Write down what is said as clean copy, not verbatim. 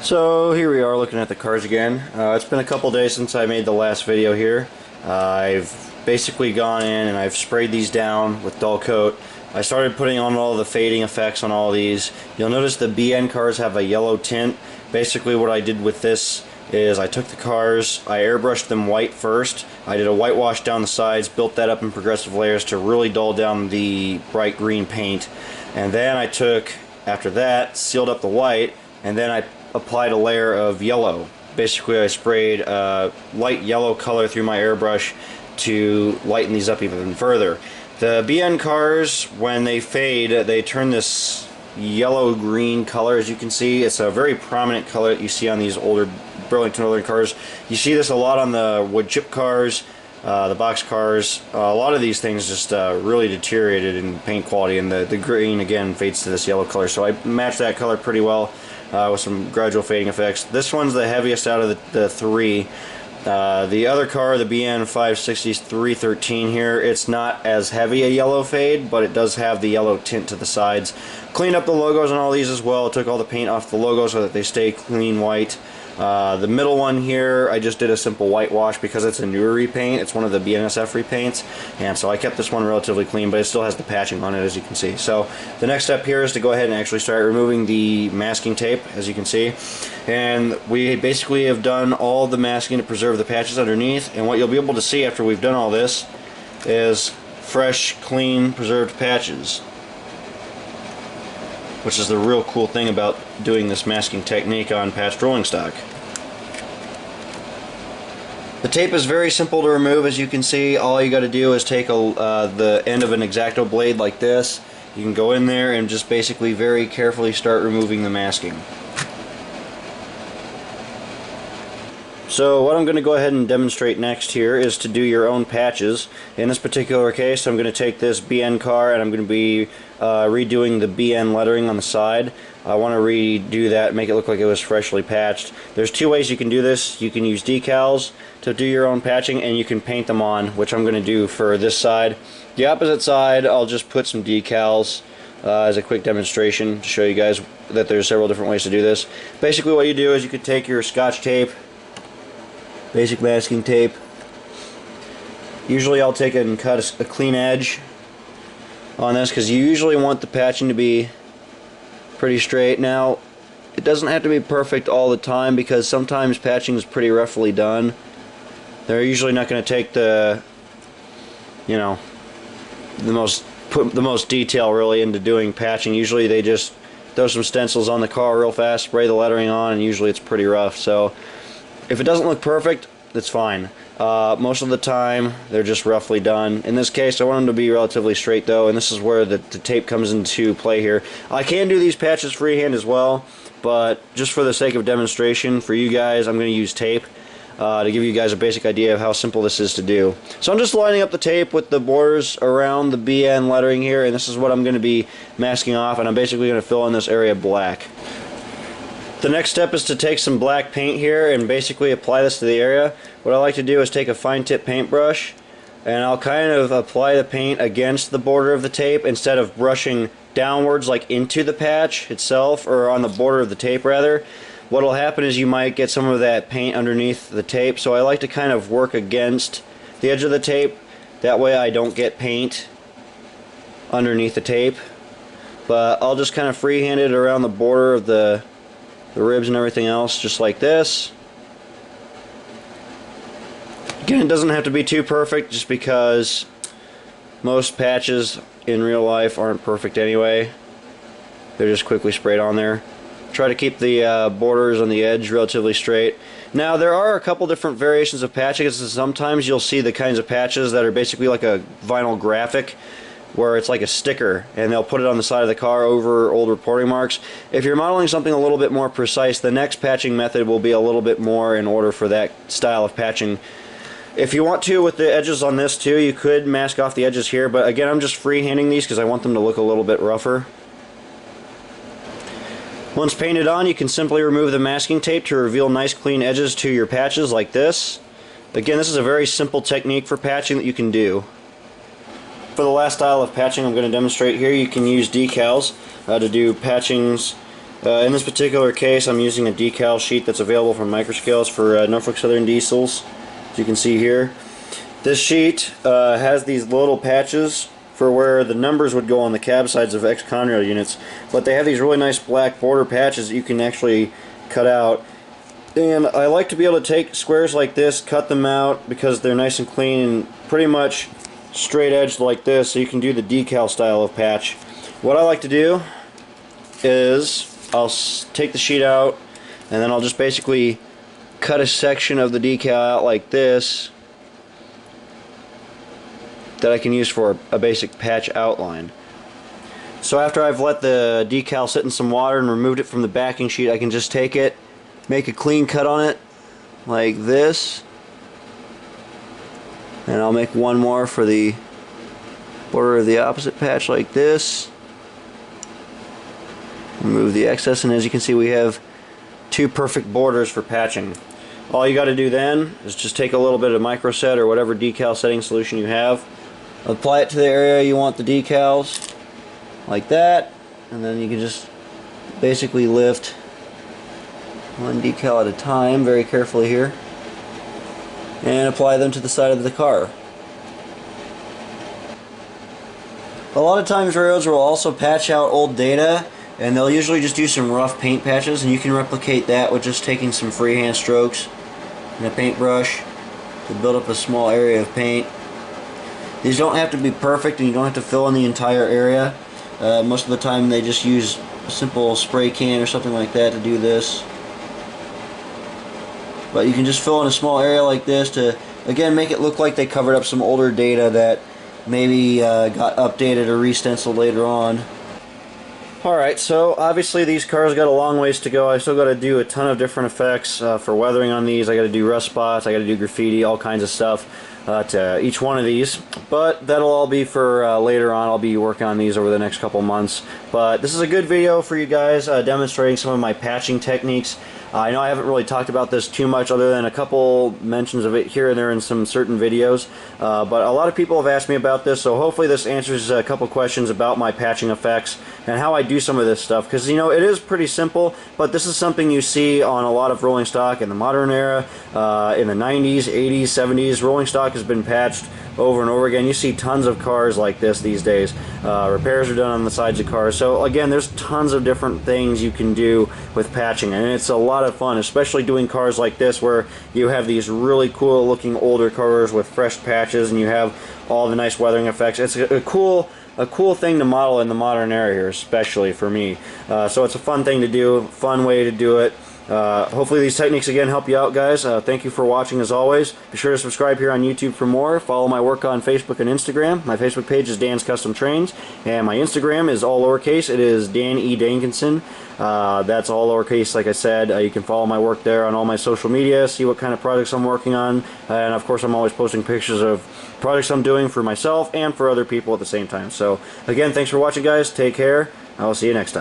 So here we are looking at the cars again. It's been a couple days since I made the last video here. I've basically gone in and I've sprayed these down with dull coat. I started putting on all the fading effects on all these. You'll notice the BN cars have a yellow tint. Basically what I did with this is I took the cars, I airbrushed them white first. I did a whitewash down the sides, built that up in progressive layers to really dull down the bright green paint. And then I took, after that, sealed up the white, and then I applied a layer of yellow. Basically I sprayed light yellow color through my airbrush to lighten these up even further. The BN cars, when they fade, they turn this yellow-green color, as you can see. It's a very prominent color that you see on these older Burlington Northern cars. You see this a lot on the wood chip cars, the box cars. A lot of these things just really deteriorated in paint quality, and the green again fades to this yellow color. So I matched that color pretty well with some gradual fading effects. This one's the heaviest out of the three. The other car, the BN 560 313 here, it's not as heavy a yellow fade, but it does have the yellow tint to the sides. Cleaned up the logos on all these as well. Took all the paint off the logos so that they stay clean white. The middle one here, I just did a simple whitewash because it's a newer repaint. It's one of the BNSF repaints, and so I kept this one relatively clean, but it still has the patching on it, as you can see. So the next step here is to go ahead and actually start removing the masking tape, as you can see. And we basically have done all the masking to preserve the patches underneath, and what you'll be able to see after we've done all this is fresh, clean, preserved patches, which is the real cool thing about doing this masking technique on patched rolling stock. The tape is very simple to remove, as you can see. All you got to do is take the end of an X-Acto blade like this. You can go in there and just basically very carefully start removing the masking. So what I'm going to go ahead and demonstrate next here is to do your own patches. In this particular case, I'm going to take this BN car and I'm going to be redoing the BN lettering on the side. I want to redo that, make it look like it was freshly patched. There's two ways you can do this. You can use decals to do your own patching, and you can paint them on, which I'm going to do for this side. The opposite side, I'll just put some decals as a quick demonstration to show you guys that there's several different ways to do this. Basically what you do is you could take your Scotch tape, basic masking tape. Usually I'll take it and cut a clean edge on this because you usually want the patching to be pretty straight. Now, it doesn't have to be perfect all the time because sometimes patching is pretty roughly done. They're usually not going to take the most detail really into doing patching. Usually they just throw some stencils on the car real fast, spray the lettering on, and usually it's pretty rough. So if it doesn't look perfect, that's fine. Most of the time, they're just roughly done. In this case, I want them to be relatively straight though, and this is where the tape comes into play here. I can do these patches freehand as well, but just for the sake of demonstration for you guys, I'm going to use tape to give you guys a basic idea of how simple this is to do. So I'm just lining up the tape with the borders around the BN lettering here, and this is what I'm going to be masking off, and I'm basically going to fill in this area black. The next step is to take some black paint here and basically apply this to the area. What I like to do is take a fine tip paintbrush and I'll kind of apply the paint against the border of the tape instead of brushing downwards like into the patch itself, or on the border of the tape rather. What will happen is you might get some of that paint underneath the tape, so I like to kind of work against the edge of the tape. That way I don't get paint underneath the tape. But I'll just kind of freehand it around the border of the ribs and everything else, just like this. Again, it doesn't have to be too perfect just because most patches in real life aren't perfect anyway. They're just quickly sprayed on there. Try to keep the borders on the edge relatively straight. Now there are a couple different variations of patching. Sometimes you'll see the kinds of patches that are basically like a vinyl graphic, where it's like a sticker, and they'll put it on the side of the car over old reporting marks. If you're modeling something a little bit more precise, the next patching method will be a little bit more in order for that style of patching. If you want to, with the edges on this too, you could mask off the edges here, but again, I'm just freehanding these because I want them to look a little bit rougher. Once painted on, you can simply remove the masking tape to reveal nice clean edges to your patches like this. Again, this is a very simple technique for patching that you can do. For the last style of patching I'm going to demonstrate here, you can use decals to do patchings In this particular case, I'm using a decal sheet that's available from Microscales for Norfolk Southern Diesels, as you can see here. This sheet has these little patches for where the numbers would go on the cab sides of ex-Conrail units, but they have these really nice black border patches that you can actually cut out. And I like to be able to take squares like this, cut them out because they're nice and clean and pretty much straight edged like this, so you can do the decal style of patch. What I like to do is I'll take the sheet out and then I'll just basically cut a section of the decal out like this that I can use for a basic patch outline. So after I've let the decal sit in some water and removed it from the backing sheet, I can just take it, make a clean cut on it like this, and I'll make one more for the border of the opposite patch like this. Remove the excess, and as you can see, we have two perfect borders for patching. All you got to do then is just take a little bit of microset or whatever decal setting solution you have, apply it to the area you want the decals like that, and then you can just basically lift one decal at a time very carefully here and apply them to the side of the car. A lot of times railroads will also patch out old data, and they'll usually just do some rough paint patches, and you can replicate that with just taking some freehand strokes and a paintbrush to build up a small area of paint. These don't have to be perfect, and you don't have to fill in the entire area. Most of the time they just use a simple spray can or something like that to do this. But you can just fill in a small area like this to, again, make it look like they covered up some older data that maybe got updated or re-stenciled later on. Alright, so obviously these cars got a long ways to go. I still got to do a ton of different effects for weathering on these. I got to do rust spots, I got to do graffiti, all kinds of stuff to each one of these. But that'll all be for later on. I'll be working on these over the next couple months. But this is a good video for you guys demonstrating some of my patching techniques. I know I haven't really talked about this too much other than a couple mentions of it here and there in some certain videos, but a lot of people have asked me about this, so hopefully this answers a couple questions about my patching effects and how I do some of this stuff, because you know, it is pretty simple, but this is something you see on a lot of rolling stock in the modern era. In the 90s, 80s, 70s, rolling stock has been patched over and over again. You see tons of cars like this these days. Repairs are done on the sides of cars. So again, there's tons of different things you can do with patching, and it's a lot of fun, especially doing cars like this where you have these really cool looking older cars with fresh patches and you have all the nice weathering effects. It's a cool thing to model in the modern era here, especially for me. So it's a fun thing to do, fun way to do it. Hopefully these techniques again help you out, guys. Thank you for watching as always. Be sure to subscribe here on YouTube for more. Follow my work on Facebook and Instagram. My Facebook page is Dan's Custom Trains, and my Instagram is all lowercase. It is Dan E. Dankinson. That's all lowercase, like I said. You can follow my work there on all my social media, see what kind of projects I'm working on, and of course I'm always posting pictures of projects I'm doing for myself and for other people at the same time. So again, thanks for watching, guys. Take care. I will see you next time.